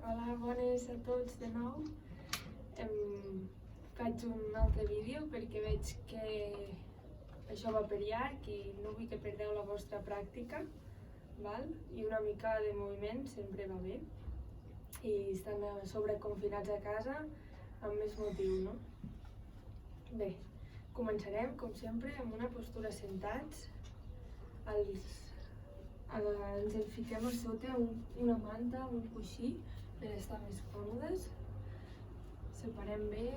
Hola, bones a tots de nou. Faig un altre vídeo perquè veig que això va per llarg i no vull que perdeu la vostra pràctica, val? I una mica de moviment sempre va bé. I estan a sobre confinats a casa amb més motiu, no? Bé, començarem, com sempre, amb una postura sentats. Ens en fiquem a sota una manta, un coixí, per estar més còmodes. Separem bé.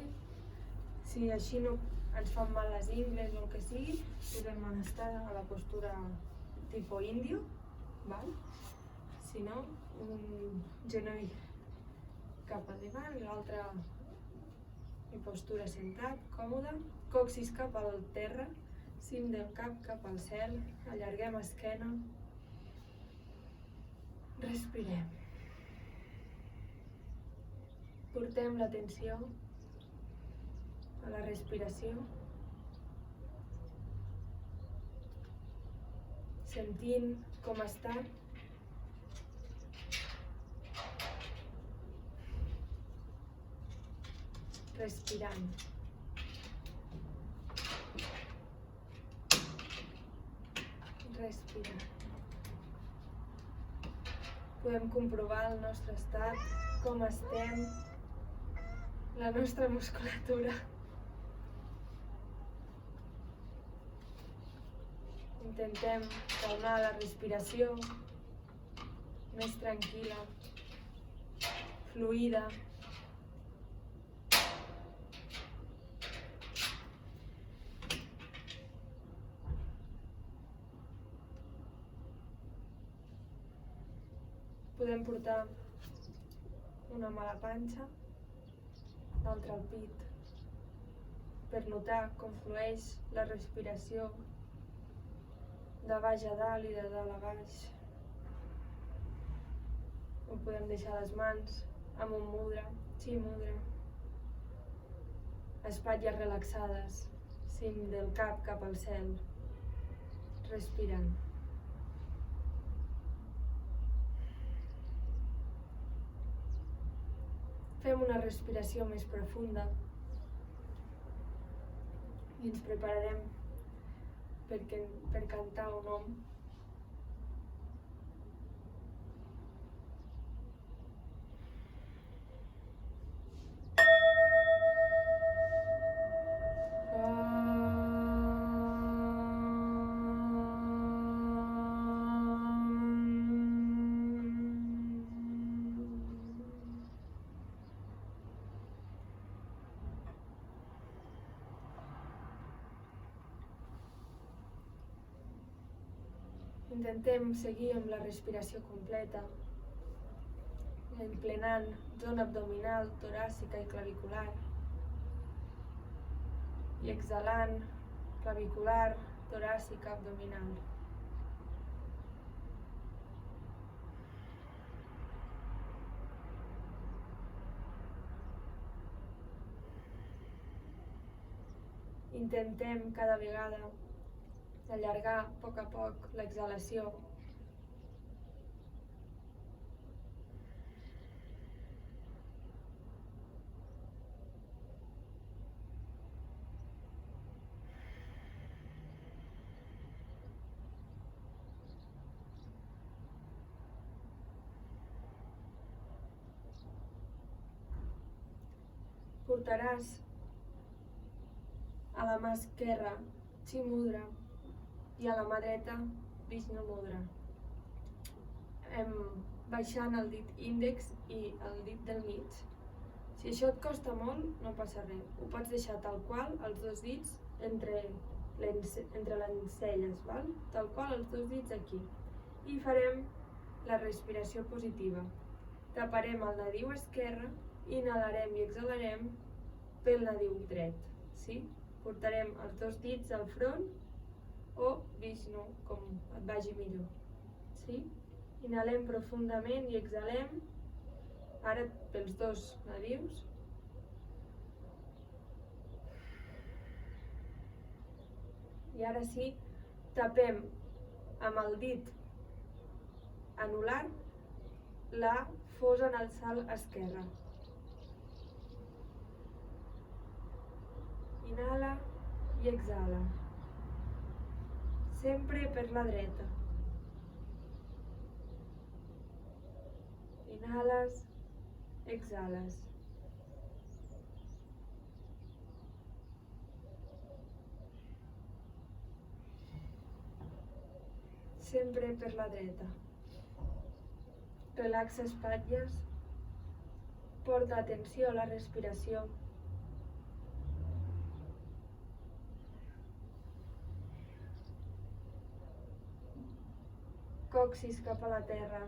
Si així no ens fan mal les ingles o el que sigui, podem estar a la postura tipus índio, val? Si no, un genoll cap a davant, l'altre en postura sentat, còmode, coxis cap al terra, cim del cap cap al cel, allarguem esquena, respirem. Portem l'atenció a la respiració, sentint com està. Respirant. Respirant. Podem comprovar el nostre estat, com estem, la nostra musculatura. Intentem calmar la respiració, més tranquil·la, fluida. Podem portar una mà a la panxa, l'altra al pit, per notar com flueix la respiració de baix a dalt i de dalt a baix. O podem deixar les mans amb un mudra, chi mudra. Espatlles relaxades, cim del cap cap al cel, respirant. Fem una respiració més profunda i ens prepararem per cantar un om. Intentem seguir amb la respiració completa, emplenant zona abdominal, toràcica i clavicular. I exhalant clavicular, toràcica, abdominal. Intentem cada vegada allargar a poc l'exhalació. Portaràs a la mà esquerra chi mudra i a la mà dreta Vishnu mudra. Baixant el dit índex i el dit del mig. Si això et costa molt, no passa res. Ho pots deixar tal qual, els dos dits entre les encelles, val? Tal qual els dos dits aquí. I farem la respiració positiva. Taparem el nadiu esquerre, inhalarem i exhalarem pel nadiu dret. Sí? Portarem els dos dits al front o Vishnu, com et vagi millor. Sí? Inhalem profundament i exhalem, ara pels dos nadius. I ara sí, tapem amb el dit anular la fos en el salt esquerre. Inhala i exhala. Sempre per la dreta. Inhales, exhales. Sempre per la dreta. Relaxa espatlles. Porta atenció a la respiració. Coxis cap a la terra.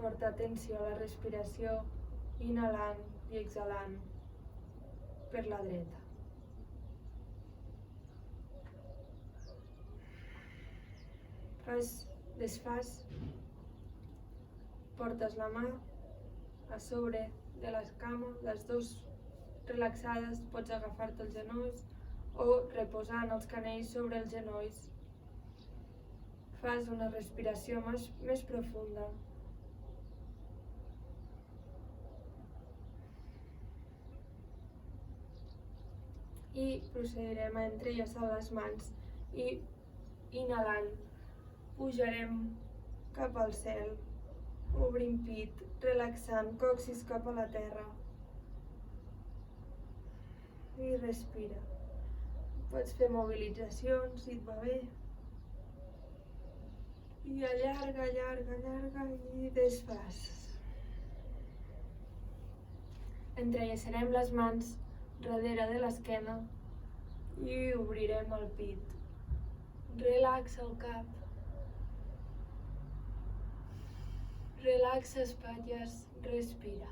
Porta atenció a la respiració, inhalant i exhalant per la dreta. Desfas, portes la mà a sobre de l'escama, les dues relaxades, pots agafar-te els genolls o reposant els canells sobre els genolls. Fas una respiració més profunda. I procedirem a entrellaçar les mans i inhalant pujarem cap al cel, obrint pit, relaxant, coxis cap a la terra. I respira. Pots fer mobilitzacions si et va bé. I allarga, allarga, allarga i desfas. Entrellaçarem les mans darrere de l'esquena i obrirem el pit. Relaxa el cap. Relaxa espatlles, respira.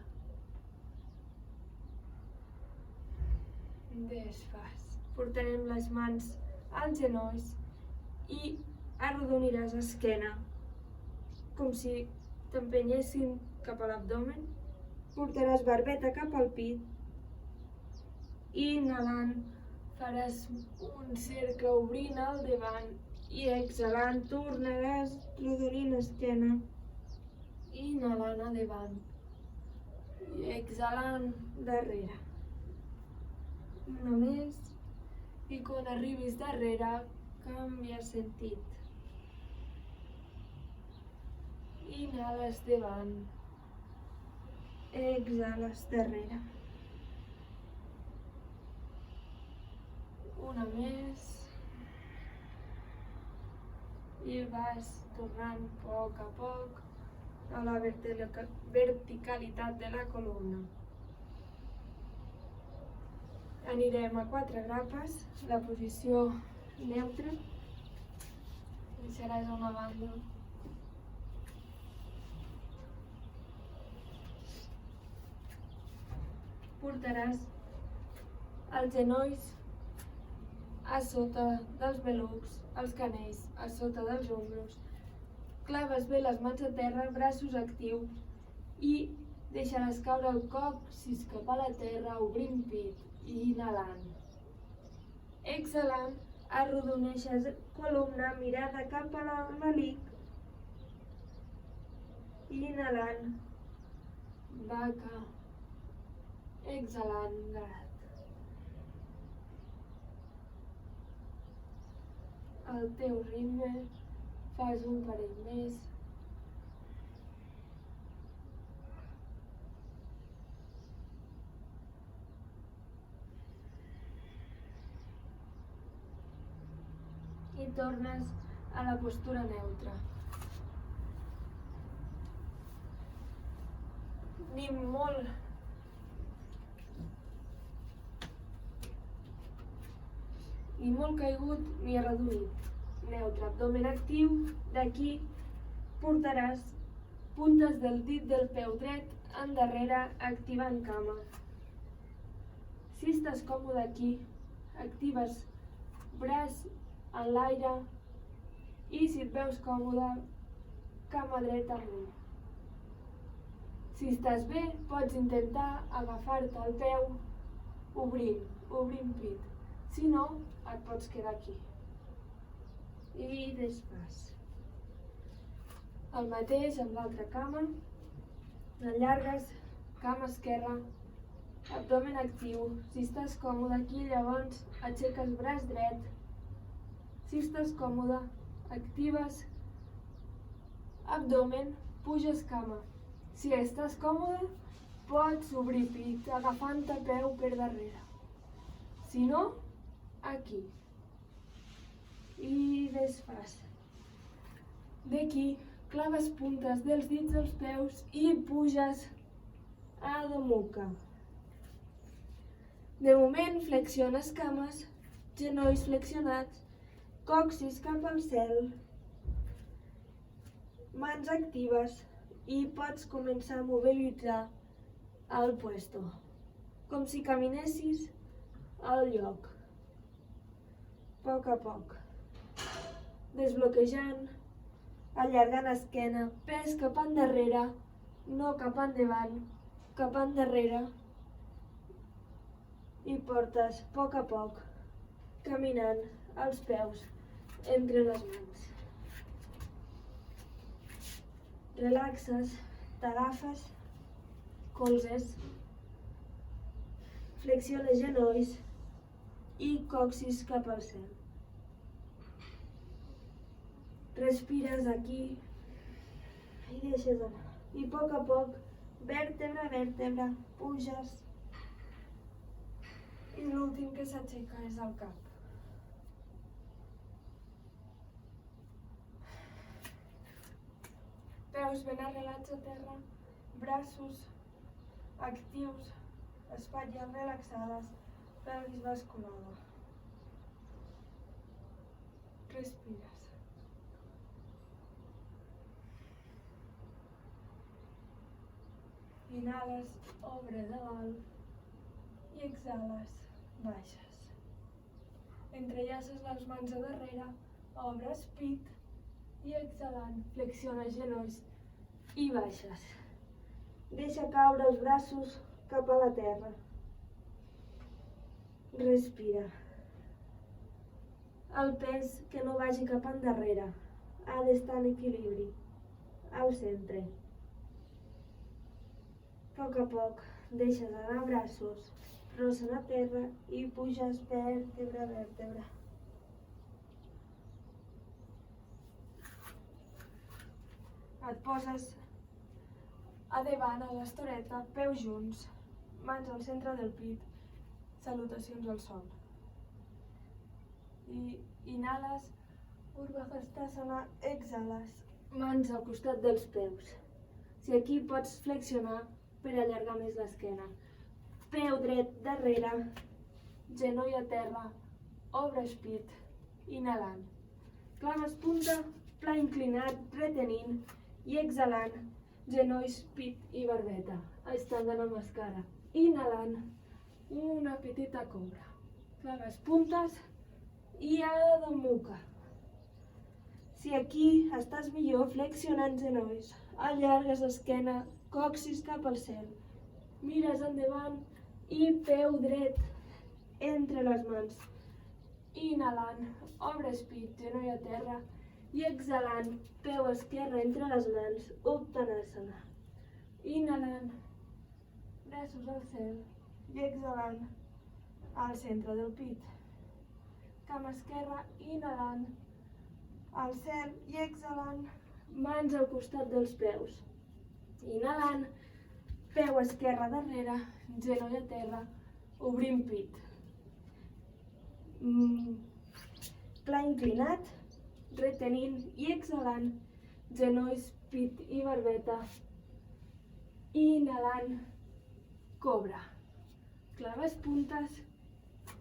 Desfas. Portarem les mans als genolls i arrodoniràs esquena, com si t'empenyessin cap a l'abdomen. Portaràs barbeta cap al pit i inhalant faràs un cercle obrint al davant i exhalant tornaràs arrodonint esquena. Inhalant a davant i exhalant darrere. Una més i quan arribis darrere canvia sentit. Inhales davant, exhales darrere. Una més i vas tornant a poc a la verticalitat de la columna. Anirem a 4 grapes, la posició neutra. Deixaràs a una banda. Portaràs els genolls a sota dels malucs, els canells a sota dels ombros. Claves bé les mans a terra, braços actius i deixaràs caure el còccix cap a la terra, obrint pit i inhalant. Exhalant, arrodoneixes columna, mirada cap a l'ombelic. Inhalant, vaca. Exhalant, gat. Al teu ritme, fas un parell més. I tornes a la postura neutra. Ni molt caigut ni arrodonit. Neutre, abdomen actiu. D'aquí portaràs puntes del dit del peu dret endarrere, activant cama. Si estàs còmode aquí, actives braç en l'aire i si et veus còmode, cama dreta amunt. Si estàs bé, pots intentar agafar-te el peu obrint pit. Si no, et pots quedar aquí. I desfas. El mateix amb l'altra cama. Allargues, cama esquerra, abdomen actiu. Si estàs còmode aquí, llavors aixeques braç dret. Si estàs còmode, actives abdomen, puges cama. Si estàs còmode, pots obrir pit agafant el peu per darrere. Si no, aquí. I desfas. D'aquí, claves puntes dels dits dels peus i puges a Adho Mukha. De moment, flexiones cames, genolls flexionats, còccix cap al cel, mans actives i pots començar a mobilitzar el puesto, com si caminessis al lloc. A poc. Desbloquejant, allargant esquena, pes cap endarrere, no cap endavant, cap endarrere. I portes a poc, caminant els peus entre les mans. Relaxes, t'agafes, colzes, flexiones genolls i còccix cap al cel. Respires aquí i deixes anar. I a poc, vèrtebra a vèrtebra, puges. I l'últim que s'aixeca és el cap. Peus ben arrelats a terra, braços actius, espatlles relaxades, pelvis basculada. Respires. Inhales, obres a dalt i exhales, baixes. Entrellaces les mans a darrere, obres pit i exhalant, flexiones genolls i baixes. Deixa caure els braços cap a la terra. Respira. El pes que no vagi cap endarrere, ha d'estar en equilibri, al centre. A poc, deixes anar braços, rosen a terra i puges vèrtebra a vèrtebra. Et poses a davant a l'estoreta, peus junts, mans al centre del pit, salutacions al sol. I inhales, Urdhva Hastasana, exhales, mans al costat dels peus. Si aquí pots flexionar per allargar més l'esquena. Peu dret darrere, genoll a terra, obres pit, inhalant. Claves punta, pla inclinat, retenint i exhalant, genolls, pit i barbeta. Estanga Namaskara. Inhalant, una petita cobra. Claves puntes i Adho Mukha. Si aquí estàs millor flexionant genolls, allargues l'esquena, còccix cap al cel, mires endavant i peu dret entre les mans. Inhalant, obres pit, genoll a terra i exhalant, peu esquerre entre les mans, Uttanasana. Inhalant, braços al cel i exhalant al centre del pit. Cama esquerra, inhalant, al cel i exhalant, mans al costat dels peus. Inhalant, peu esquerre darrere, genoll a terra, obrim pit. Pla inclinat, retenint i exhalant, genolls, pit i barbeta. Inhalant, cobra. Claves puntes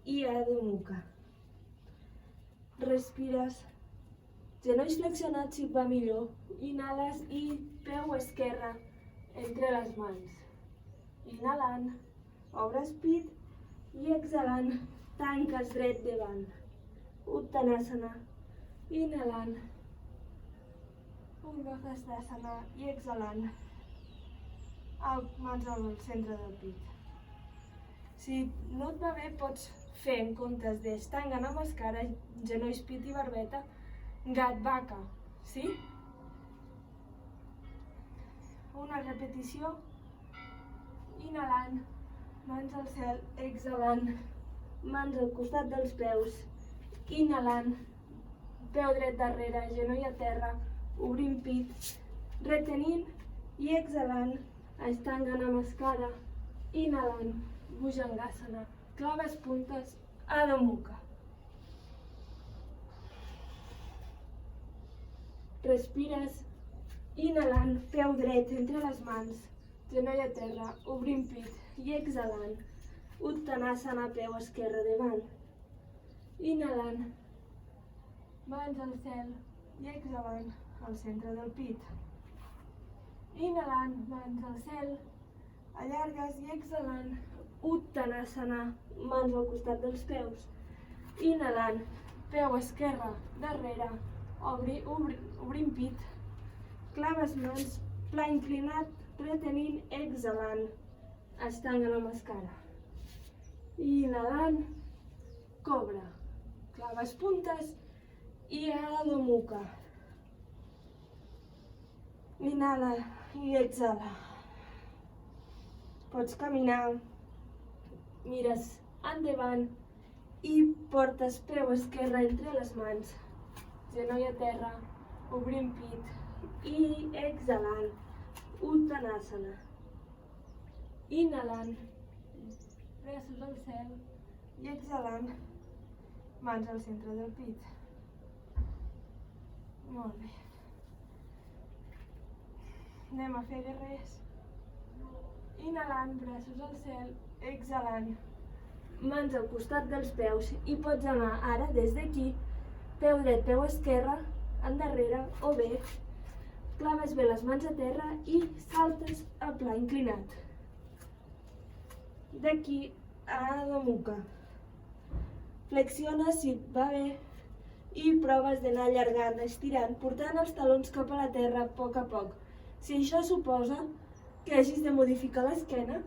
i Adho Mukha. Respires. Genolls flexionats si et va millor. Inhales i peu esquerre entre les mans. Inhalant, obres pit i exhalant, tanques dret davant. Uttanasana. Inhalant, Urdhva Hastasana i exhalant, mans al centre del pit. Si no et va bé, pots fer en comptes d'Ashtanga Namaskara, genolls, pit i barbeta, Gat Baka, sí? Una repetició. Inhalant, mans al cel, exhalant, mans al costat dels peus. Inhalant, peu dret darrere, genoll a terra, obrint pit, retenint i exhalant, Ashtanga Namaskara. Inhalant, Bhujangasana, claves puntes, Adho Mukha. Respires, inhalant, peu dret entre les mans, genoll a terra, obrint pit i exhalant, Uttanasana, peu esquerre davant. Inhalant, mans al cel i exhalant, al centre del pit. Inhalant, mans al cel, allargues i exhalant, Uttanasana, mans al costat dels peus. Inhalant, peu esquerre darrere, obrint pit, claves mans, pla inclinat, retenint, exhalant, Ashtanga Namaskara. Inhalant, cobra, claves puntes i Adho Mukha. Inhala i exhala. Pots caminar, mires endavant i portes peu esquerre entre les mans, genoll a terra, obrint pit i exhalant, Uttanasana. Inhalant, braços al cel i exhalant, mans al centre del pit. Molt bé. Anem a fer guerrers. Inhalant, braços al cel, exhalant, mans al costat dels peus i pots anar ara des d'aquí, peu dret, peu esquerre, endarrere o bé, claves bé les mans a terra i saltes a pla inclinat. D'aquí a Adho Mukha. Flexiones si et va bé i proves d'anar allargant, estirant, portant els talons cap a la terra a poc. Si això suposa que hagis de modificar l'esquena,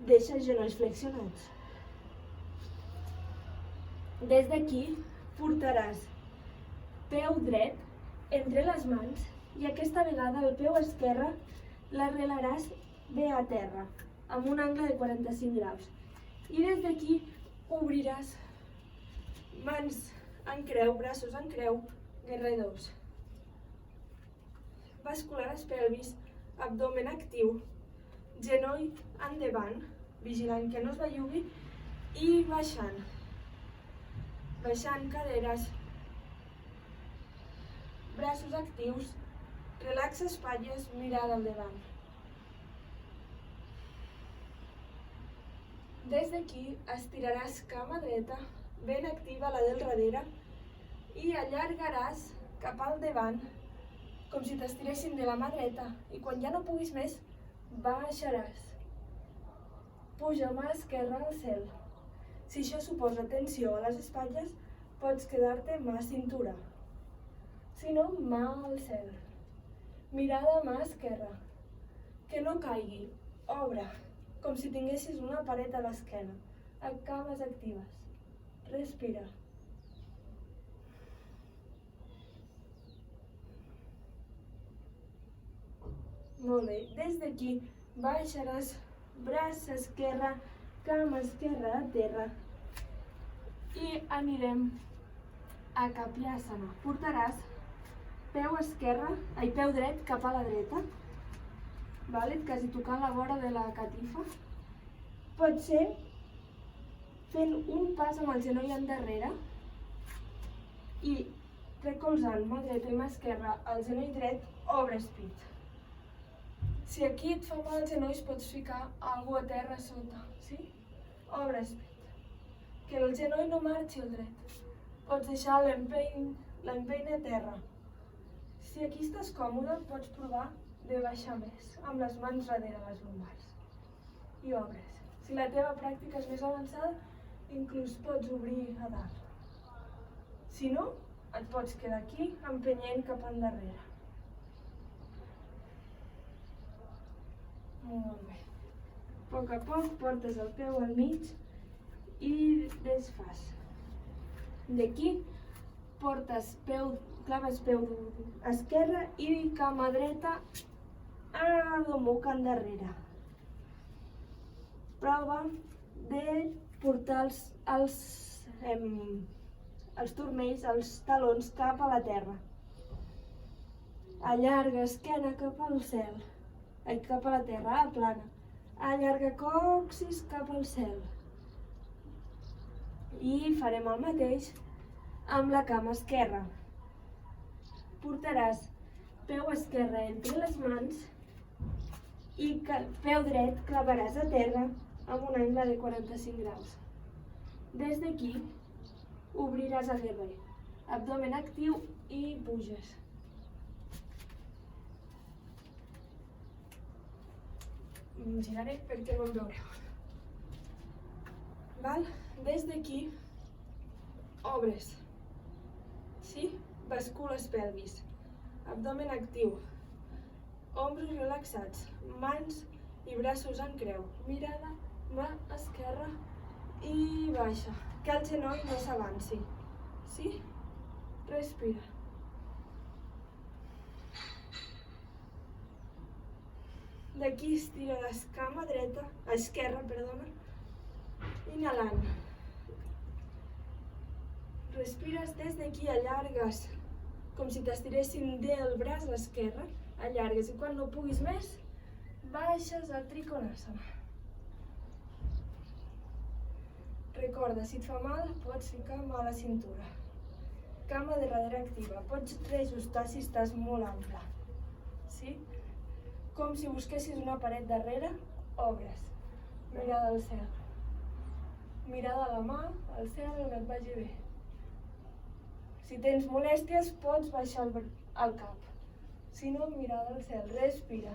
deixa els genolls flexionats. Des d'aquí portaràs peu dret entre les mans i aquesta vegada el peu esquerre l'arrelaràs bé a terra, amb un angle de 45 graus. I des d'aquí obriràs mans en creu, braços en creu, guerrer 2. Bascularàs pelvis, abdomen actiu, genoll endavant, vigilant que no es bellugui, i baixant. Baixant caderes, braços actius, relaxa espatlles, mirada al davant. Des d'aquí estiraràs cama dreta, ben activa la del darrere, i allargaràs cap al davant, com si t'estiressin de la mà dreta, i quan ja no puguis més, baixaràs. Puja mà esquerra al cel. Si això suposa tensió a les espatlles, pots quedar-te mà a cintura. Si no, mà al cel. Mirada a mà esquerra. Que no caigui. Obre, com si tinguessis una paret a l'esquena. Cames actives. Respira. Molt bé. Des d'aquí baixaràs braç esquerre, cama esquerra a terra i anirem a Kapiasana. Portaràs peu dret cap a la dreta, quasi tocant la vora de la catifa. Pot ser fent un pas amb el genoll endarrere i recolzant mà dreta i mà esquerra al genoll dret, obres pit. Si aquí et fa mal els genolls, pots ficar alguna a terra sota, sí? Obres pit. Que el genoll no marxi al dret. Pots deixar l'empeny a terra. Si aquí estàs còmode, pots provar de baixar més, amb les mans darrere les lumbars. I obres. Si la teva pràctica és més avançada, inclús pots obrir a dalt. Si no, et pots quedar aquí, empenyent cap endarrere. Molt bé. A poc portes el peu al mig i desfas. D'aquí portes claves peu esquerre i cama dreta adomuca endarrere. Prova de portar els turmells, els talons cap a la terra. Allarga esquena cap al cel, cap a la terra, plana. Allarga còccix cap al cel. I farem el mateix amb la cama esquerra. Portaràs peu esquerre entre les mans i peu dret clavaràs a terra amb un angle de 45 graus. Des d'aquí obriràs a guerrer, abdomen actiu i puges. Giraré perquè no em veureu. Des d'aquí obres, sí? Bascules pelvis, abdomen actiu, ombros relaxats, mans i braços en creu, mirada, mà esquerra i baixa, que el genoll no s'avanci, sí? Respira. D'aquí estiraràs cama esquerra, inhalant. Respires des d'aquí, allargues, com si t'estiressin del braç esquerre, allargues i quan no puguis més, baixes al Trikonasana. Recorda, si et fa mal, pots ficar mà a la cintura. Cama de darrere activa, pots reajustar si estàs molt ample. Sí? Com si busquessis una paret darrere, obres. Mirada al cel. Mirada a la mà, al cel, on et vagi bé. Si tens molèsties, pots baixar el cap. Si no, mirada al cel. Respira.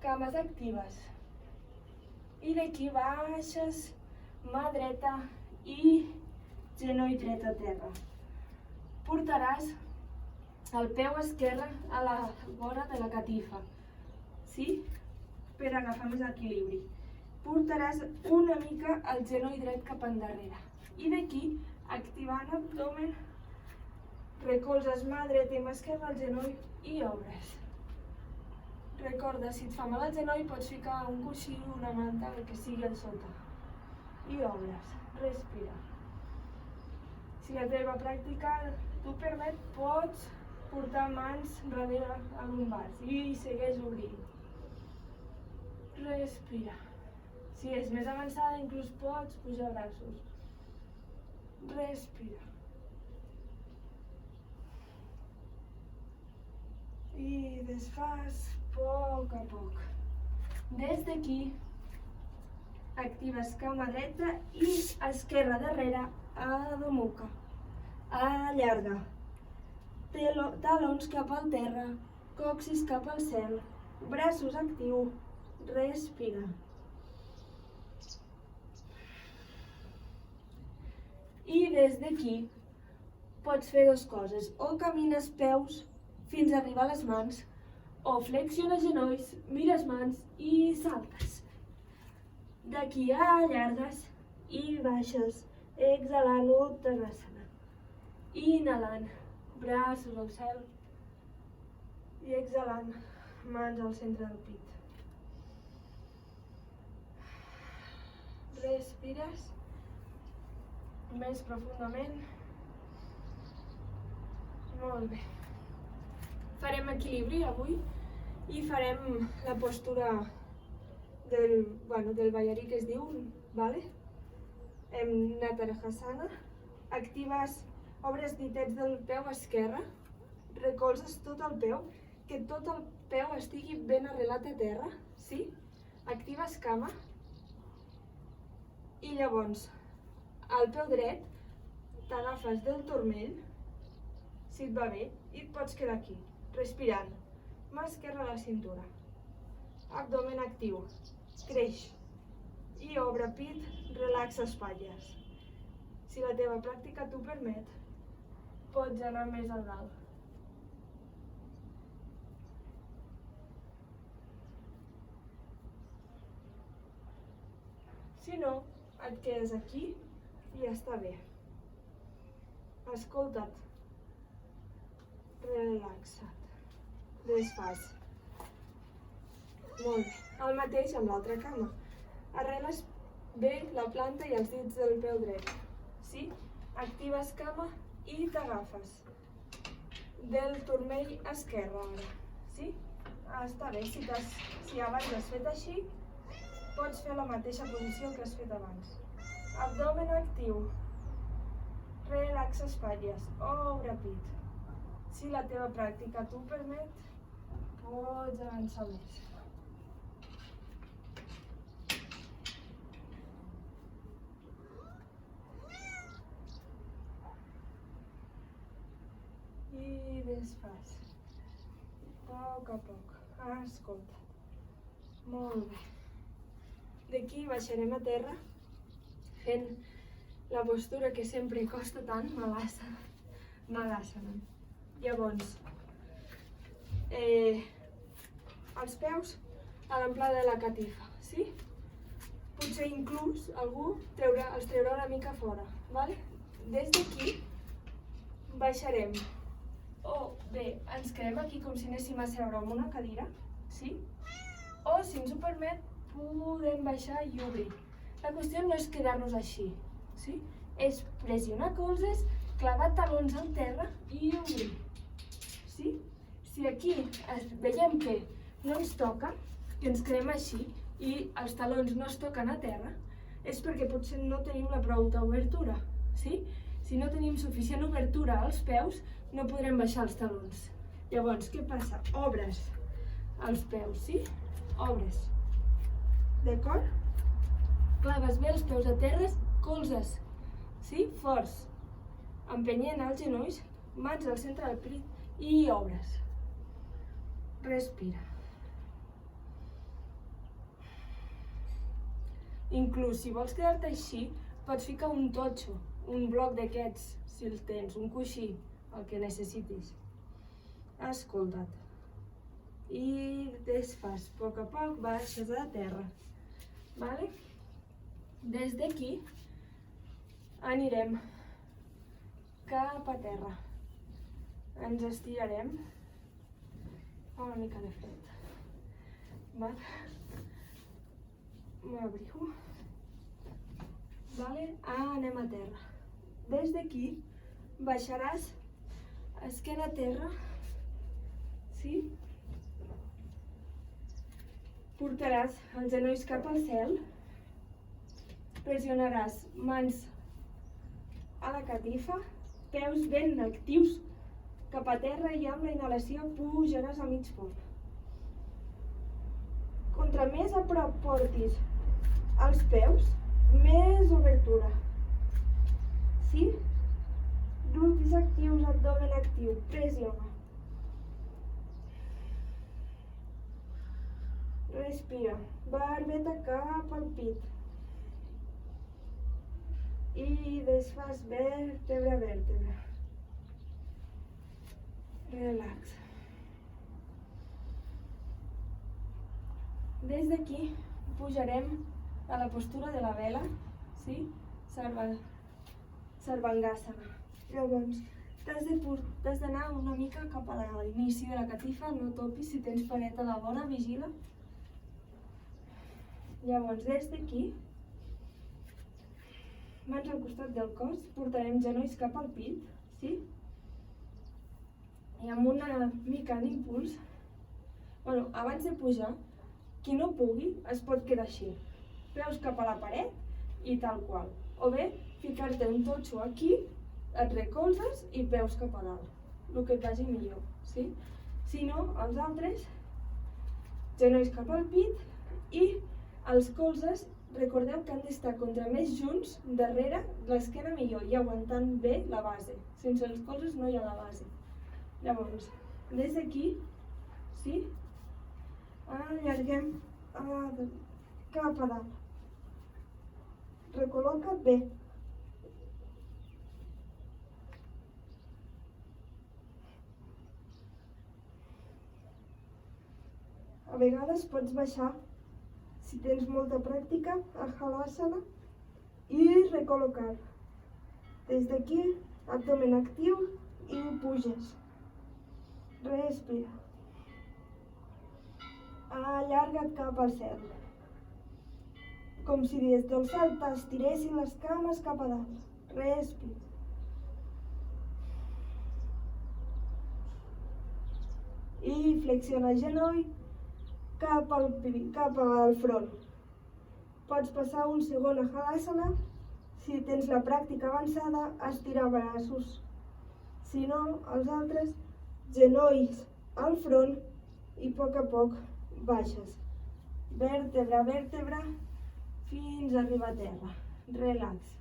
Cames actives. I d'aquí baixes, mà dreta i genoll dret a terra. Portaràs el peu esquerre a la vora de la catifa, sí? Per agafar més equilibri. Portaràs una mica el genoll dret cap endarrere. I d'aquí, activant abdomen, recolzes mà dreta i mà esquerra al genoll i obres. Recorda, si et fa mal el genoll, pots ficar un coixí, una manta, el que sigui al sota. I obres. Respira. Si la teva pràctica t'ho permet, pots portar mans darrere a lumbars i segueix obrint. Respira. Si és més avançada, inclús pots pujar braços. Respira. I desfas a poc. Des d'aquí, actives cama dreta i esquerra darrere, adomuca. Allarga. Talons cap al terra, còccix cap al cel, braços actiu, respira. I des d'aquí pots fer dues coses, o camines peus fins a arribar a les mans, o flexiones genolls, mires mans i saltes. D'aquí allargues i baixes, exhalant Uttanasana. Inhalant, braços al cel i exhalant, mans al centre del pit. Respires més profundament. Molt bé. Farem equilibri avui i farem la postura del ballarí que es diu, vale? Natarajasana. Actives, obres ditets del peu esquerre, recolzes tot el peu, que tot el peu estigui ben arrelat a terra, sí? Actives cama i llavors al peu dret t'agafes del turmell, si et va bé, i et pots quedar aquí, respirant. Mà esquerra a la cintura. Abdomen actiu. Creix. I obre pit, relaxa espatlles. Si la teva pràctica t'ho permet, pots anar més a dalt. Si no, et quedes aquí i ja està bé. Escolta't. relaxa't, desfas. Molt bé. El mateix amb l'altra cama. Arreles bé la planta i els dits del peu dret. Sí? Actives cama i t'agafes del turmell esquerre ara. Sí? Està bé. Si abans has fet així, pots fer la mateixa posició que has fet abans. Abdomen actiu. Relaxa espatlles. Obre pit. Si la teva pràctica t'ho permet, pots avançar més. I desfas. A poc a poc. Escolta. Molt bé. D'aquí baixarem a terra fent la postura que sempre costa tant, Malasana. Llavors, els peus a l'amplada de la catifa, sí? Potser inclús algú els traurà una mica fora, vale? Des d'aquí baixarem. O bé, ens quedem aquí com si anéssim a seure en una cadira, sí? O, si ens ho permet, podem baixar i obrir. La qüestió no és quedar-nos així, sí? És pressionar colzes, clavar talons al terra i obrir. Sí? Si aquí veiem que no ens toca, que ens quedem així i els talons no es toquen a terra, és perquè potser no tenim la prou obertura, sí? Si no tenim suficient obertura als peus, no podrem baixar els talons. Llavors, què passa? Obres els peus, sí? Obres. D'acord? Claves bé els peus a terra, colzes, sí? Forts. Empenyent els genolls, mans al centre del pit i obres. Respira. Inclús si vols quedar-te així, pots ficar un totxo, un bloc d'aquests, si el tens, un coixí, el que necessitis. Escolta't. I desfas. A poc baixes a terra. Vale? Des d'aquí anirem cap a terra. Ens estirarem. Fa una mica de fred. Vale? M'abrigo. Vale? Anem a terra. Des d'aquí baixaràs esquena a terra. Sí? Portaràs els genolls cap al cel. Pressionaràs mans a la catifa, peus ben actius cap a terra i amb la inhalació pujaràs a mig punt. Contra més a prop portis els peus, més obertura. Sí? Glutis actius, abdomen actiu, pressiona. Respira. Barbeta cap al pit. I desfas vèrtebra a vèrtebra. Relaxa. Des d'aquí pujarem a la postura de la vela, sí? Sarvangasana. Llavors, t'has d'anar una mica cap a l'inici de la catifa, no topis, si tens paret a la vora, vigila. Llavors, des d'aquí, mans al costat del cos, portarem genolls cap al pit, sí? I amb una mica d'impuls, abans de pujar, qui no pugui es pot quedar així, peus cap a la paret i tal qual. O bé, ficar-te un totxo aquí, et recolzes i peus cap a dalt, el que et vagi millor, sí? Si no, els altres, genolls cap al pit i els colzes, recordeu que han d'estar contra més junts, darrere, l'esquena millor i aguantant bé la base. Sense els colzes no hi ha la base. Llavors, des d'aquí, sí? Allarguem cap a dalt. Recol·loca't bé. A vegades pots baixar, si tens molta pràctica, a Halasana i recol·locar. Des d'aquí, abdomen actiu i puges. Respira. Allarga't cap al cel. Com si des del cel t'estiressin les cames cap a dalt. Respira. I flexiona el genoll cap al front. Pots passar un segon a Halasana. Si tens la pràctica avançada, estirar braços. Si no, els altres, genolls al front i a poc baixes. Vèrtebra a vèrtebra fins a arribar a terra. Relax.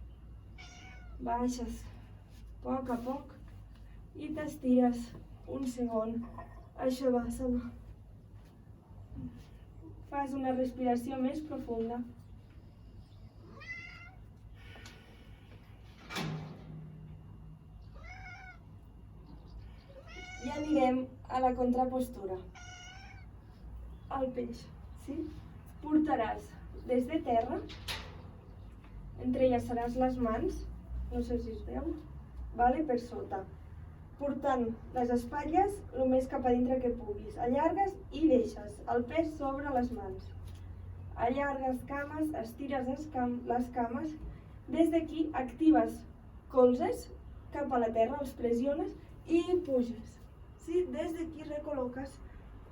Baixes a poc i t'estires un segon a Shavasana. Fas una respiració més profunda. I anirem a la contrapostura. El peix, sí? Portaràs des de terra, entrellaçaràs les mans, no sé si es veu, per sota, portant les espatlles el més cap a dintre que puguis. Allargues i deixes el pes sobre les mans. Allargues cames, estires les cames. Des d'aquí actives colzes cap a la terra, els pressiones i puges. Sí? Des d'aquí recol·loques,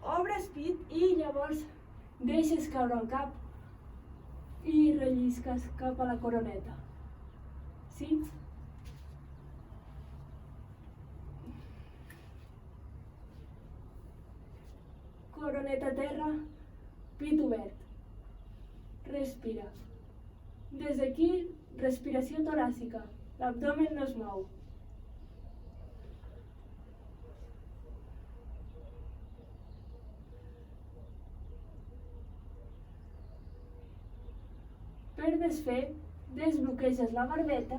obres pit i llavors deixes caure el cap i rellisques cap a la coroneta. Sí? Coroneta a terra, pit obert. Respira. Des d'aquí, respiració toràcica. L'abdomen no es mou. Per desfer, desbloqueges la barbeta,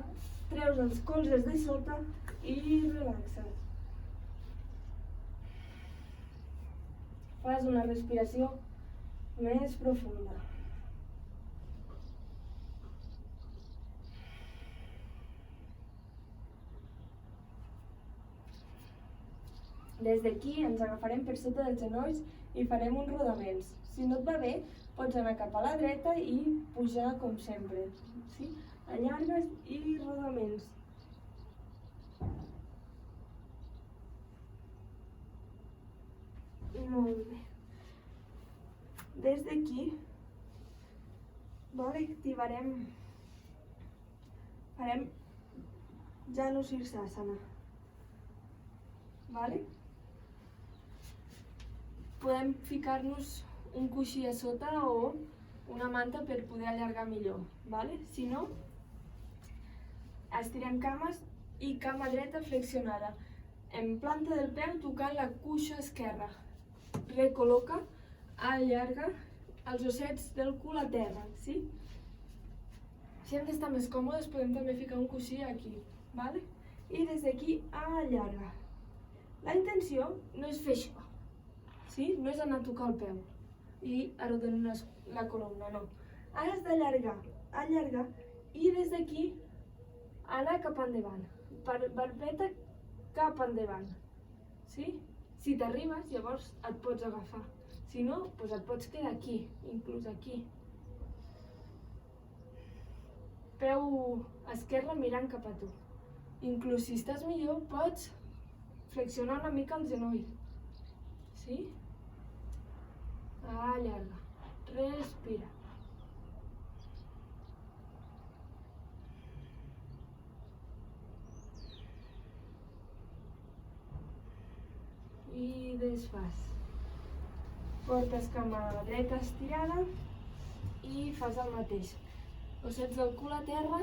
treus els colzes de sota i relaxes. Fas una respiració més profunda. Des d'aquí ens agafarem per sota dels genolls i farem uns rodaments. Si no et va bé, pots anar cap a la dreta i pujar com sempre. Sí? Allargues i rodaments. Molt bé. Des d'aquí, activarem, farem Janu Sirsasana. Podem ficar-nos un coixí a sota o una manta per poder allargar millor. Si no, estirem cames i cama dreta flexionada. En planta del peu tocant la cuixa esquerra. Recol·loca, allarga els ossets del cul a terra. Si hem d'estar més còmodes, podem també ficar un coixí aquí. I des d'aquí allarga. La intenció no és fer això. No és anar a tocar el peu i arrodonir la columna, no. Has d'allargar, allargar i des d'aquí anar cap endavant. Barbeta cap endavant. Si t'arribes, llavors et pots agafar. Si no, et pots quedar aquí, inclús aquí. Peu esquerre mirant cap a tu. Inclús si estàs millor, pots flexionar una mica el genoll. Allarga. Respira. I desfas. Portes cama dreta estirada i fas el mateix. Ossets del cul a terra,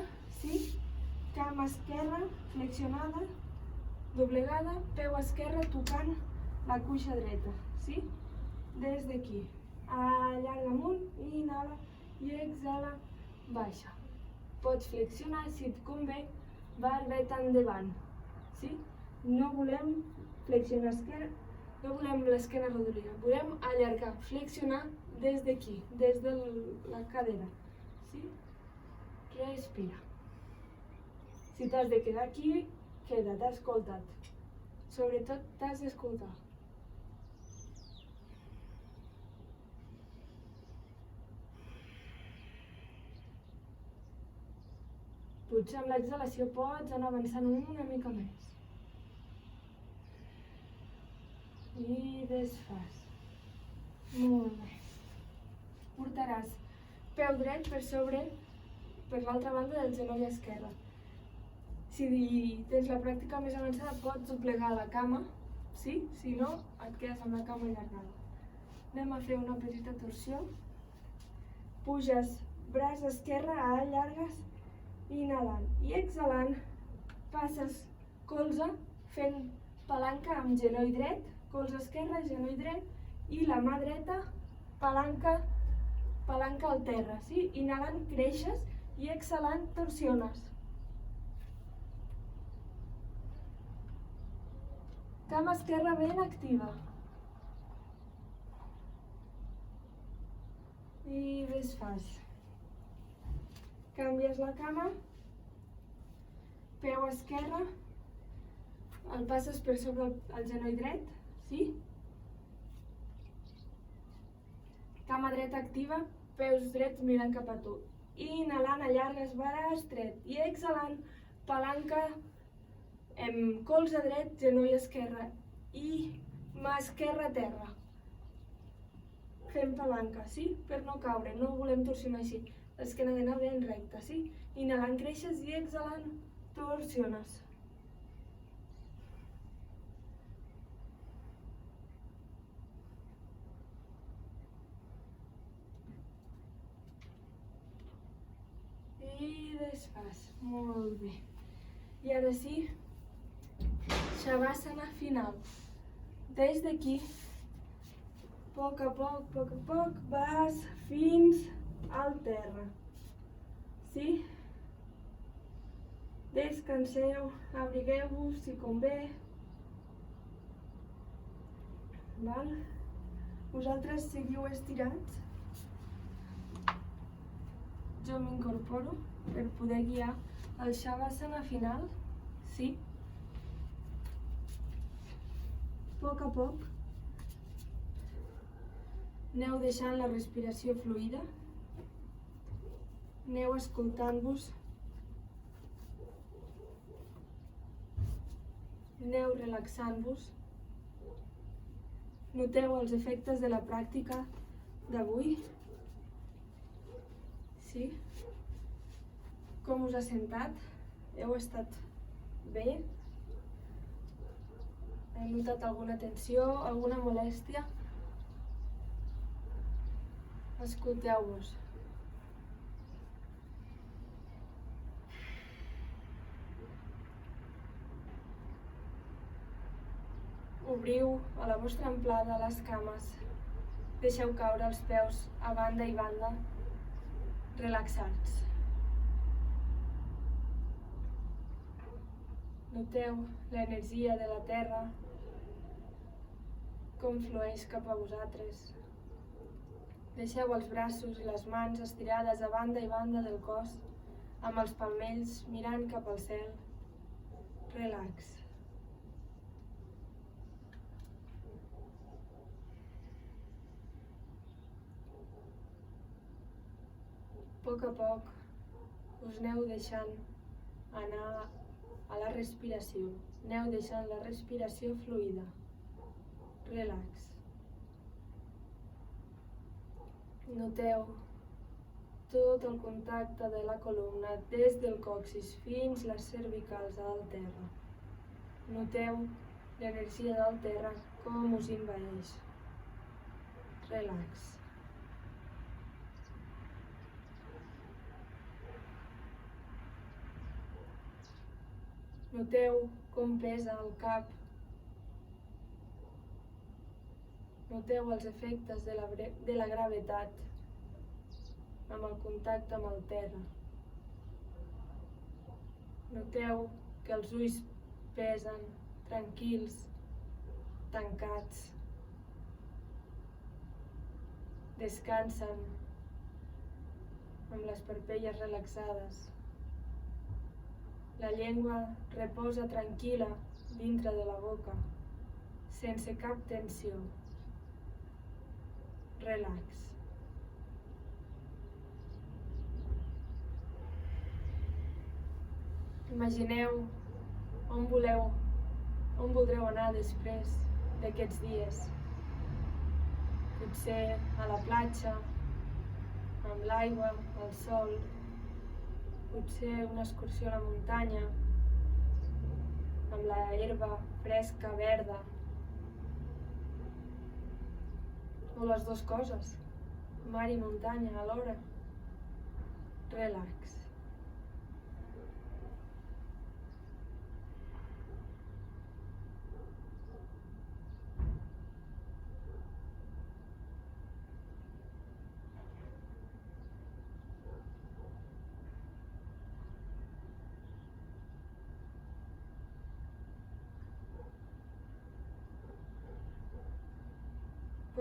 cama esquerra flexionada, doblegada, peu esquerre tocant la cuixa dreta. Des d'aquí. Allarga amunt, inhala i exhala, baixa. Pots flexionar, si et convé, barbeta endavant. No volem flexionar esquerra, no volem l'esquena arrodonida, volem allargar, flexionar des d'aquí, des de la cadera. Respira. Si t'has de quedar aquí, queda't, escolta't. Sobretot t'has d'escoltar. Potser amb l'exhalació pots anar avançant una mica més. I desfas. Molt bé. Portaràs peu dret per sobre, per l'altra banda del genoll esquerre. Si tens la pràctica més avançada pots doblegar la cama, sí? Si no, et quedes amb la cama allargada. Anem a fer una petita torsió. Puges braç esquerre, allargues, inhalant i exhalant, passes colze fent palanca amb genoll dret, colze esquerre, genoll dret i la mà dreta, palanca al terra, sí? Inhalant creixes i exhalant torsiones. Cama esquerra ben activa. I desfas. Canvies la cama, peu esquerre, el passes per sobre el genoll dret, sí? Cama dreta activa, peus drets mirant cap a tu. Inhalant, allargues braç dret i exhalant, palanca, colze dret, genoll esquerre i mà esquerra a terra. Fem palanca, sí? Per no caure, no volem torsionar així. L'esquena ha d'anar ben recta, sí? Inhalant creixes i exhalant torsiones. I desfas. Molt bé. I ara sí, Shavasana final. Des d'aquí, a poc, vas fins al terra. Sí? Descanseu, abrigueu-vos si convé. Val? Vosaltres seguiu estirats. Jo m'incorporo per poder guiar el Shavasana final. Sí? A poc. Aneu deixant la respiració fluida. Aneu escoltant-vos. Aneu relaxant-vos. Noteu els efectes de la pràctica d'avui. Sí? Com us ha sentat? Heu estat bé? Heu notat alguna tensió, alguna molèstia? Escolteu-vos. Obriu a la vostra amplada les cames. Deixeu caure els peus a banda i banda, relaxats. Noteu l'energia de la terra, com flueix cap a vosaltres. Deixeu els braços i les mans estirades a banda i banda del cos, amb els palmells mirant cap al cel. Relax. A poc us aneu deixant anar a la respiració. Aneu deixant la respiració fluida. Relax. Noteu tot el contacte de la columna des del coxis fins les cervicals al terra. Noteu l'energia del terra com us envaeix. Relax. Noteu com pesa el cap. Noteu els efectes de la gravetat amb el contacte amb el terra. Noteu que els ulls pesen, tranquils, tancats. Descansen amb les parpelles relaxades. La llengua reposa tranquil·la dintre de la boca, sense cap tensió. Relax. Imagineu on voldreu anar després d'aquests dies. Potser a la platja, amb l'aigua, el sol, potser una excursió a la muntanya, amb la herba fresca, verda, o les dues coses, mar i muntanya alhora. Relax.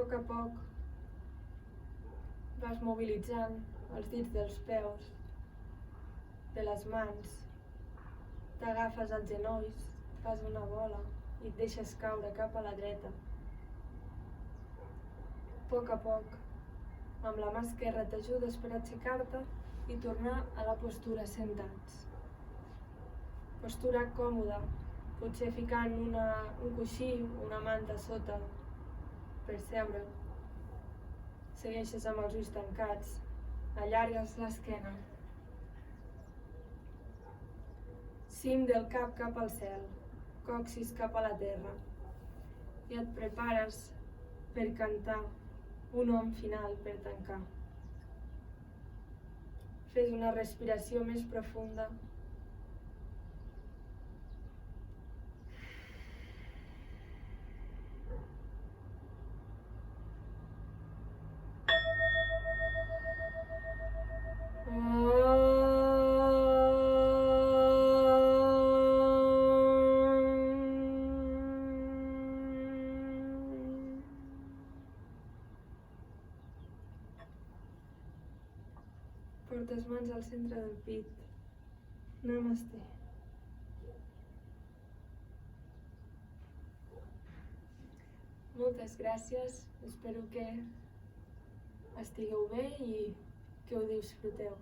A poc vas mobilitzant els dits dels peus, de les mans, t'agafes als genolls, fas una bola i et deixes caure cap a la dreta. A poc, amb la mà esquerra t'ajudes per aixecar-te i tornar a la postura sentats. Postura còmoda, potser ficant un coixí o una manta sota per seure. Segueixes amb els ulls tancats, allargues l'esquena. Cim del cap cap al cel, còccix cap a la terra. I et prepares per cantar un om final per tancar. Fes una respiració més profunda. Portes mans al centre del pit. Namaste. Moltes gràcies, espero que estigueu bé i que ho disfruteu.